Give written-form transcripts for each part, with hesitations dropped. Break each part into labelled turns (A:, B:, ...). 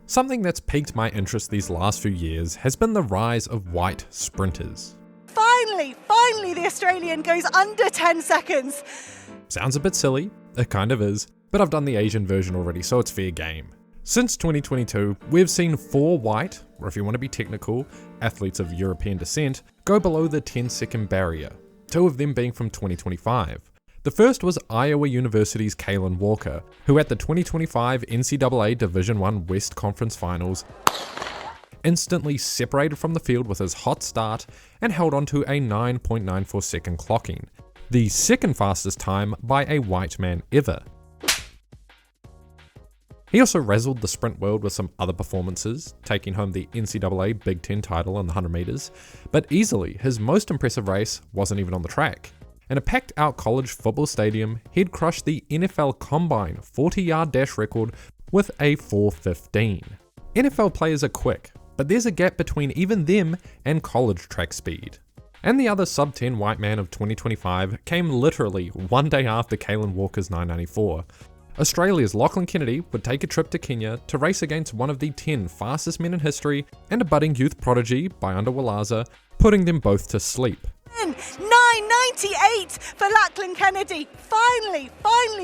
A: Something that's piqued my interest these last few years has been the rise of white sprinters.
B: Finally the Australian goes under 10 seconds.
A: Sounds a bit silly, it kind of is, but I've done the Asian version already, so it's fair game. Since 2022, we've seen 4 white, or if you want to be technical, athletes of European descent, go below the 10-second barrier, 2 of them being from 2025. The first was Iowa University's Kalen Walker, who at the 2025 NCAA Division I West Conference Finals instantly separated from the field with his hot start and held on to a 9.94 second clocking, the second fastest time by a white man ever. He also razzled the sprint world with some other performances, taking home the NCAA Big Ten title in the 100 meters, but easily his most impressive race wasn't even on the track. In a packed out college football stadium, he'd crushed the NFL Combine 40-yard dash record with a 4:15. NFL players are quick, but there's a gap between even them and college track speed. And the other sub-10 white man of 2025 came literally one day after Kalen Walker's 994. Australia's Lachlan Kennedy would take a trip to Kenya to race against one of the 10 fastest men in history and a budding youth prodigy by Walaza, putting them both to sleep.
B: 9.98 for Lachlan Kennedy. Finally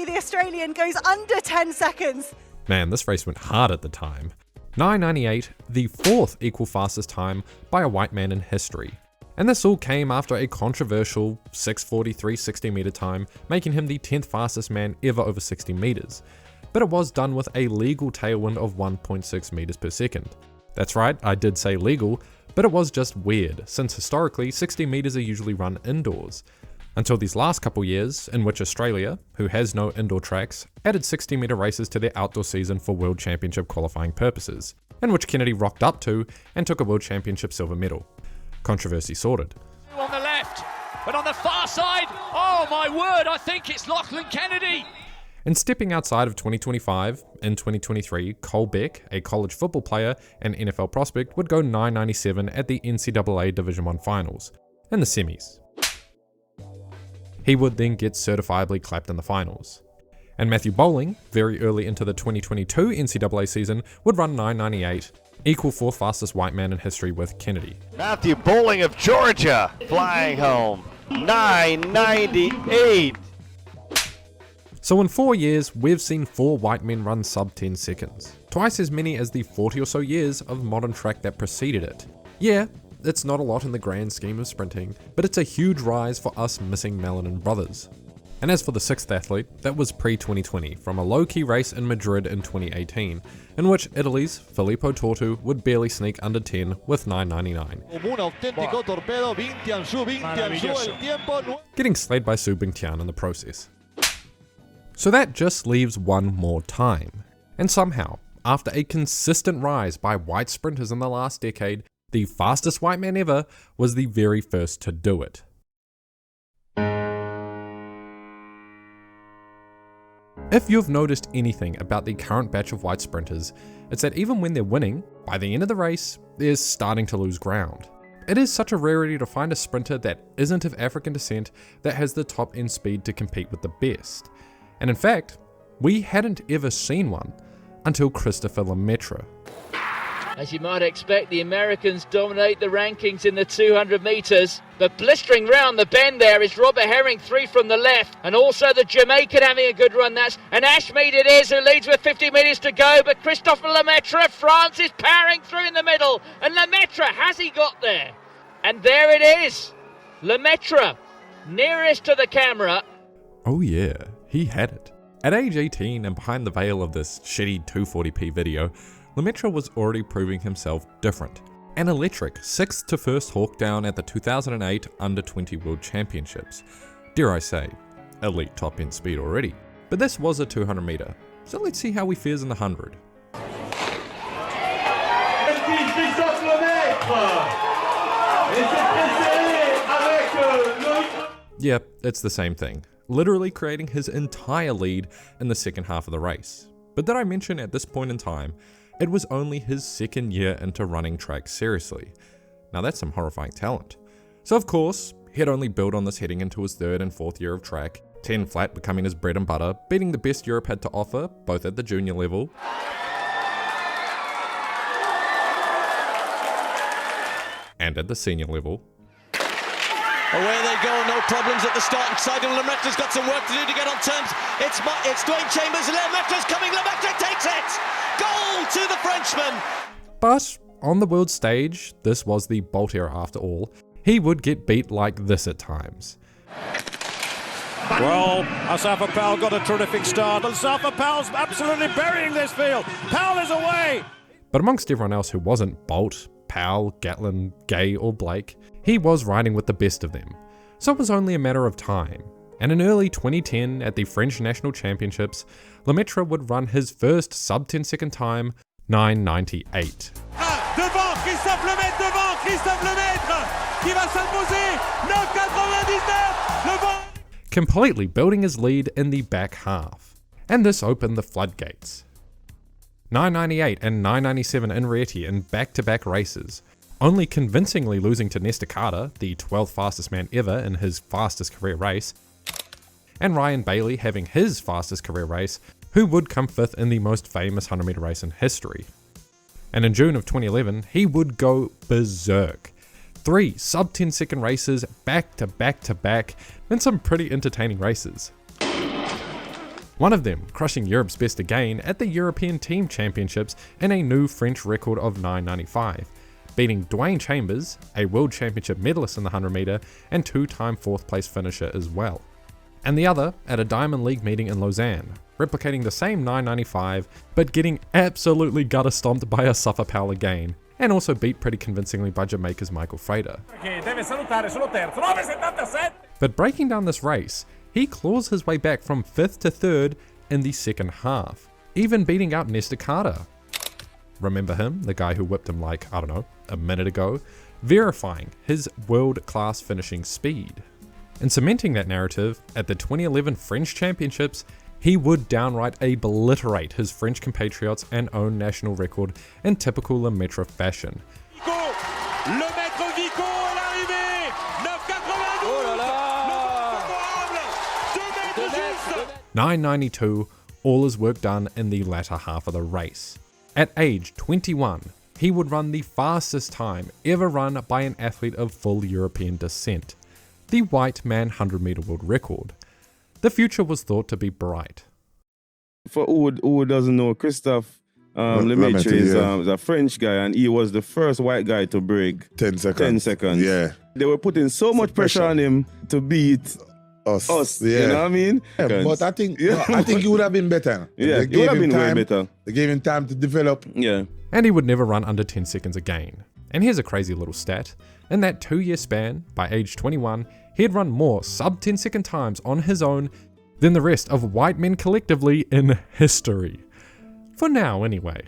B: the Australian goes under 10 seconds.
A: Man, this race went hard at the time. 9.98, the 4th equal fastest time by a white man in history. And this all came after a controversial 6:43 60 meter time, making him the 10th fastest man ever over 60 meters. But it was done with a legal tailwind of 1.6 meters per second. That's right, I did say legal, but it was just weird, since historically 60 meters are usually run indoors. Until these last couple years, in which Australia, who has no indoor tracks, added 60 meter races to their outdoor season for World Championship qualifying purposes, in which Kennedy rocked up to and took a World Championship silver medal. Controversy sorted.
C: On the left, but on the far side, oh my word, I think it's Lachlan Kennedy.
A: And stepping outside of 2025, in 2023, Cole Beck, a college football player and NFL prospect, would go 9.97 at the NCAA Division I Finals, in the semis. He would then get certifiably clapped in the finals. And Matthew Bowling, very early into the 2022 NCAA season, would run 9.98, equal 4th fastest white man in history with Kennedy.
D: Matthew Bowling of Georgia, flying home, 9.98.
A: So in 4 years, we've seen 4 white men run sub 10 seconds, twice as many as the 40 or so years of modern track that preceded it. Yeah, it's not a lot in the grand scheme of sprinting, but it's a huge rise for us missing melanin brothers. And as for the 6th athlete, that was pre-2020 from a low-key race in Madrid in 2018, in which Italy's Filippo Tortu would barely sneak under 10 with 9.99, getting slayed by Su Bingtian in the process. So that just leaves one more time. And somehow, after a consistent rise by white sprinters in the last decade, the fastest white man ever was the very first to do it. If you've noticed anything about the current batch of white sprinters, it's that even when they're winning, by the end of the race, they're starting to lose ground. It is such a rarity to find a sprinter that isn't of African descent that has the top end speed to compete with the best. And in fact, we hadn't ever seen one until Christophe Lemaitre.
E: As you might expect, the Americans dominate the rankings in the 200 metres. But blistering round the bend there is Robert Herring, 3 from the left. And also the Jamaican having a good run. That's an Ashmead it is, who leads with 50 metres to go. But Christophe Lemaitre of France is powering through in the middle. And Lemaitre, has he got there? And there it is. Lemaitre, nearest to the camera.
A: Oh yeah, he had it. At age 18 and behind the veil of this shitty 240p video, Lemaitre was already proving himself different. An electric 6th to 1st hawk down at the 2008 Under-20 World Championships. Dare I say, elite top end speed already. But this was a 200 meter, so let's see how he fares in the 100. Yep, it's the same thing, literally creating his entire lead in the second half of the race. But did I mention at this point in time, it was only his 2nd year into running track seriously. Now that's some horrifying talent. So of course, he'd only build on this heading into his 3rd and 4th year of track, 10 flat becoming his bread and butter, beating the best Europe had to offer, both at the junior level and at the senior level.
F: Away they go, no problems at the starting side, and Lemaitre's got some work to do to get on terms. It's Dwayne Chambers, Lemaitre's coming, Lemaitre takes it! Goal to the Frenchman!
A: But on the world stage, this was the Bolt era after all, he would get beat like this at times.
G: Well, Asafa Powell got a terrific start, and Asafa Powell's absolutely burying this field. Powell is away!
A: But amongst everyone else who wasn't Bolt, Powell, Gatlin, Gay or Blake, he was riding with the best of them. So it was only a matter of time. And in early 2010 at the French National Championships, Lemaitre would run his first sub 10 second time, 9:98.
G: Devant, Christophe Lemaitre, qui va s'imposer, 9:99,
A: completely building his lead in the back half. And this opened the floodgates. 9:98 and 9:97 in Rieti in back-to-back races, only convincingly losing to Nesta Carter, the 12th fastest man ever in his fastest career race, and Ryan Bailey having his fastest career race, who would come 5th in the most famous 100-meter race in history. And in June of 2011, he would go berserk. 3 sub 10 second races back to back to back, and some pretty entertaining races. One of them crushing Europe's best again at the European Team Championships in a new French record of 9:95, beating Dwayne Chambers, a World Championship medalist in the 100 meter and 2-time 4th place finisher as well. And the other at a Diamond League meeting in Lausanne, replicating the same 9:95 but getting absolutely gutter stomped by Asafa Powell again, and also beat pretty convincingly by Jamaica's Michael Frater. But breaking down this race, he claws his way back from 5th to 3rd in the second half, even beating out Nesta Carter. Remember him, the guy who whipped him like, I don't know, a minute ago, verifying his world-class finishing speed. And cementing that narrative, at the 2011 French Championships, he would downright obliterate his French compatriots and own national record in typical Lemaitre fashion. 9:92, all his work done in the latter half of the race. At age 21, he would run the fastest time ever run by an athlete of full European descent, the white man 100 meter world record. The future was thought to be bright.
H: For who doesn't know, Christophe Lemaitre is a French guy, and he was the first white guy to break
I: 10 seconds.
H: 10 seconds.
I: Yeah.
H: They were putting so much pressure on him to beat us.
I: Yeah.
H: You know what I mean?
I: Yeah, but I think he would have been better.
H: Yeah, he would have been way better.
I: They gave him time to develop.
H: Yeah.
A: And he would never run under 10 seconds again. And here's a crazy little stat. In that 2-year span, by age 21, he had run more sub 10 second times on his own than the rest of white men collectively in history. For now, anyway.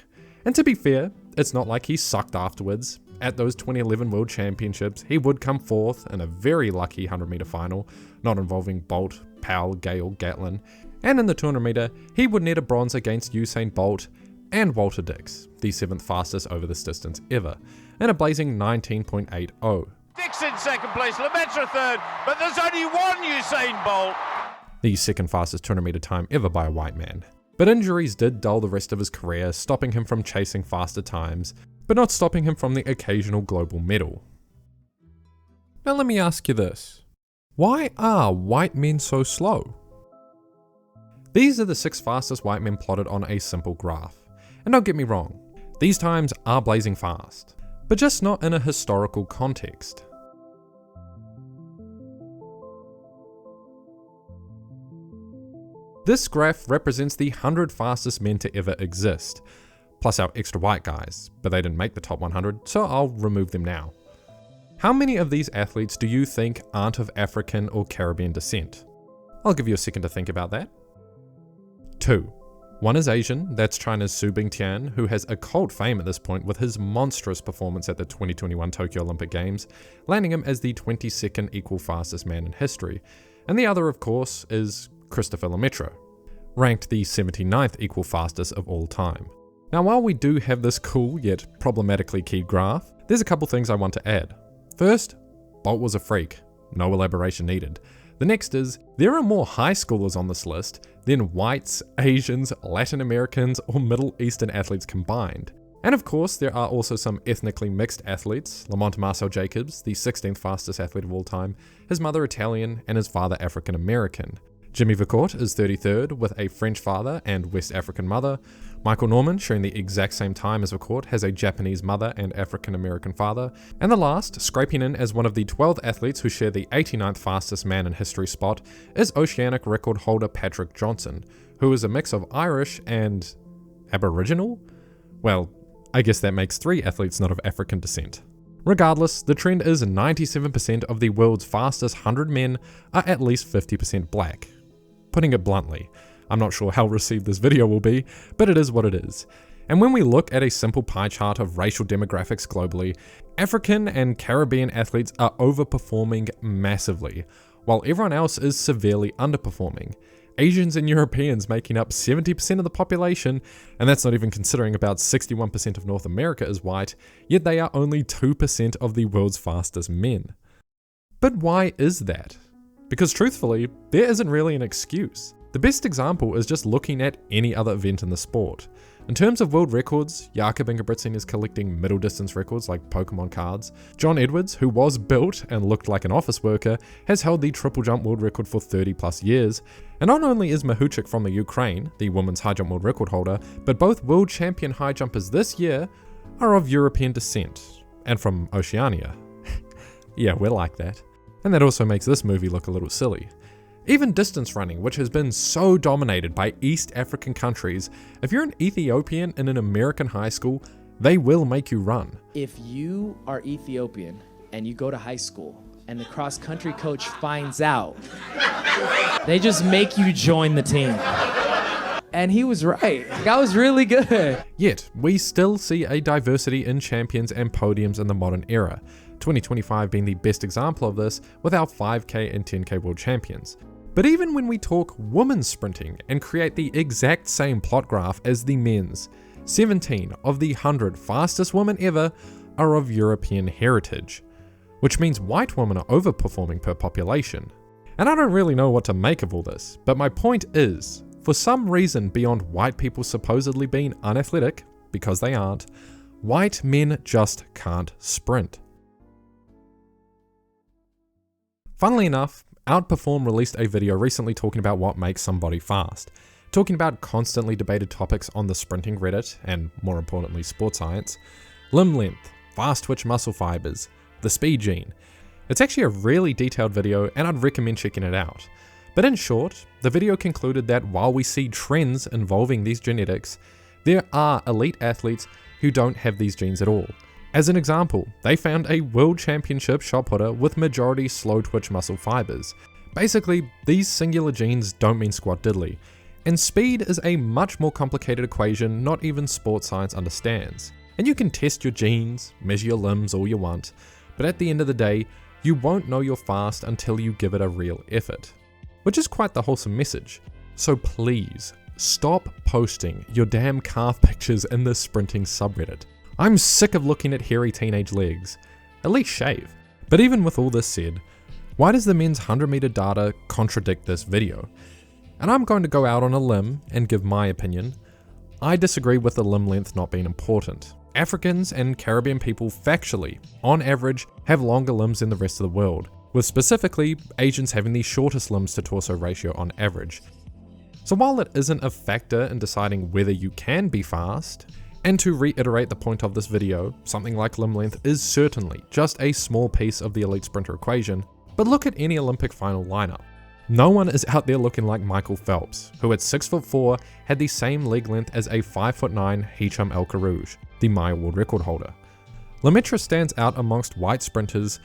A: And to be fair, it's not like he sucked afterwards. At those 2011 World Championships, he would come 4th in a very lucky 100 meter final, not involving Bolt, Powell, Gay or Gatlin. And in the 200 meter, he would net a bronze against Usain Bolt and Walter Dix, the 7th fastest over this distance ever, in a blazing 19.80.
C: Dix in second place, Lemaitre third, but there's only one Usain Bolt.
A: The 2nd fastest 200 meter time ever by a white man. But injuries did dull the rest of his career, stopping him from chasing faster times, but not stopping him from the occasional global medal. Now let me ask you this. Why are white men so slow? These are the 6 fastest white men plotted on a simple graph. And don't get me wrong, these times are blazing fast, but just not in a historical context. This graph represents the 100 fastest men to ever exist, plus our extra white guys, but they didn't make the top 100, so I'll remove them now. How many of these athletes do you think aren't of African or Caribbean descent? I'll give you a second to think about that. 2. One is Asian, that's China's Su Bingtian, who has a cult fame at this point with his monstrous performance at the 2021 Tokyo Olympic Games, landing him as the 22nd equal fastest man in history. And the other, of course, is Christophe Lemaitre, ranked the 79th equal fastest of all time. Now, while we do have this cool yet problematically keyed graph, there's a couple things I want to add. First, Bolt was a freak, no elaboration needed. The next is, there are more high schoolers on this list than whites, Asians, Latin Americans, or Middle Eastern athletes combined. And of course, there are also some ethnically mixed athletes. Lamont Marcel Jacobs, the 16th fastest athlete of all time, his mother Italian and his father African American. Jimmy Vercourt is 33rd with a French father and West African mother. Michael Norman, sharing the exact same time as Vercourt, has a Japanese mother and African American father. And the last, scraping in as one of the 12 athletes who share the 89th fastest man in history spot, is Oceanic record holder Patrick Johnson, who is a mix of Irish and Aboriginal? Well, I guess that makes 3 athletes not of African descent. Regardless, the trend is 97% of the world's fastest 100 men are at least 50% black. Putting it bluntly, I'm not sure how received this video will be, but it is what it is. And when we look at a simple pie chart of racial demographics globally, African and Caribbean athletes are overperforming massively, while everyone else is severely underperforming. Asians and Europeans making up 70% of the population, and that's not even considering about 61% of North America is white, yet they are only 2% of the world's fastest men. But why is that? Because truthfully, there isn't really an excuse. The best example is just looking at any other event in the sport. In terms of world records, Jakob Ingebrigtsen is collecting middle distance records like Pokemon cards. John Edwards, who was built and looked like an office worker, has held the triple jump world record for 30 plus years. And not only is Mahuchik from the Ukraine, the women's high jump world record holder, but both world champion high jumpers this year are of European descent, and from Oceania. Yeah, we're like that. And that also makes this movie look a little silly. Even distance running, which has been so dominated by East African countries, if you're an Ethiopian in an American high school, they will make you run.
J: If you are Ethiopian and you go to high school and the cross-country coach finds out, they just make you join the team. And he was right. That was really good.
A: Yet, we still see a diversity in champions and podiums in the modern era, 2025 being the best example of this with our 5K and 10K world champions. But even when we talk women's sprinting and create the exact same plot graph as the men's, 17 of the 100 fastest women ever are of European heritage, which means white women are overperforming per population. And I don't really know what to make of all this, but my point is, for some reason beyond white people supposedly being unathletic, because they aren't, white men just can't sprint. Funnily enough, Outperform released a video recently talking about what makes somebody fast, talking about constantly debated topics on the sprinting Reddit, and more importantly sports science, limb length, fast twitch muscle fibers, the speed gene. It's actually a really detailed video and I'd recommend checking it out. But in short, the video concluded that while we see trends involving these genetics, there are elite athletes who don't have these genes at all. As an example, they found a world championship shot putter with majority slow twitch muscle fibers. Basically, these singular genes don't mean squat diddly, and speed is a much more complicated equation not even sports science understands. And you can test your genes, measure your limbs all you want, but at the end of the day, you won't know you're fast until you give it a real effort. Which is quite the wholesome message. So please, stop posting your damn calf pictures in the sprinting subreddit. I'm sick of looking at hairy teenage legs. At least shave. But even with all this said, why does the men's 100 meter data contradict this video? And I'm going to go out on a limb and give my opinion. I disagree with the limb length not being important. Africans and Caribbean people factually, on average, have longer limbs than the rest of the world, with specifically Asians having the shortest limbs to torso ratio on average. So while it isn't a factor in deciding whether you can be fast, and to reiterate the point of this video, something like limb length is certainly just a small piece of the elite sprinter equation, but look at any Olympic final lineup. No one is out there looking like Michael Phelps, who at 6'4" had the same leg length as a 5'9" Hicham El Kharouj, the Maya world record holder. Lemaitre stands out amongst white sprinters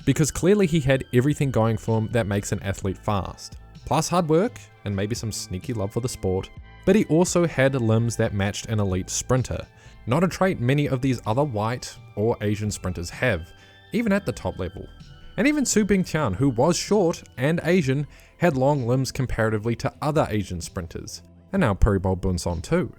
A: because clearly he had everything going for him that makes an athlete fast, plus hard work and maybe some sneaky love for the sport, but he also had limbs that matched an elite sprinter, not a trait many of these other white or Asian sprinters have, even at the top level. And even Su Bingtian, who was short and Asian, had long limbs comparatively to other Asian sprinters, and now Peribol Bunson too.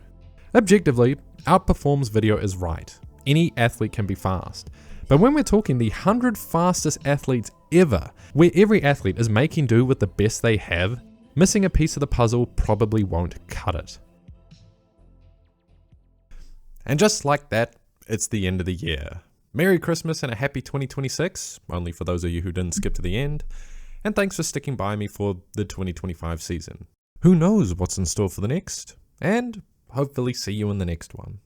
A: Objectively, Outperform's video is right. Any athlete can be fast. But when we're talking the 100 fastest athletes ever, where every athlete is making do with the best they have, missing a piece of the puzzle probably won't cut it. And just like that, it's the end of the year. Merry Christmas and a happy 2026, only for those of you who didn't skip to the end. And thanks for sticking by me for the 2025 season. Who knows what's in store for the next? And hopefully see you in the next one.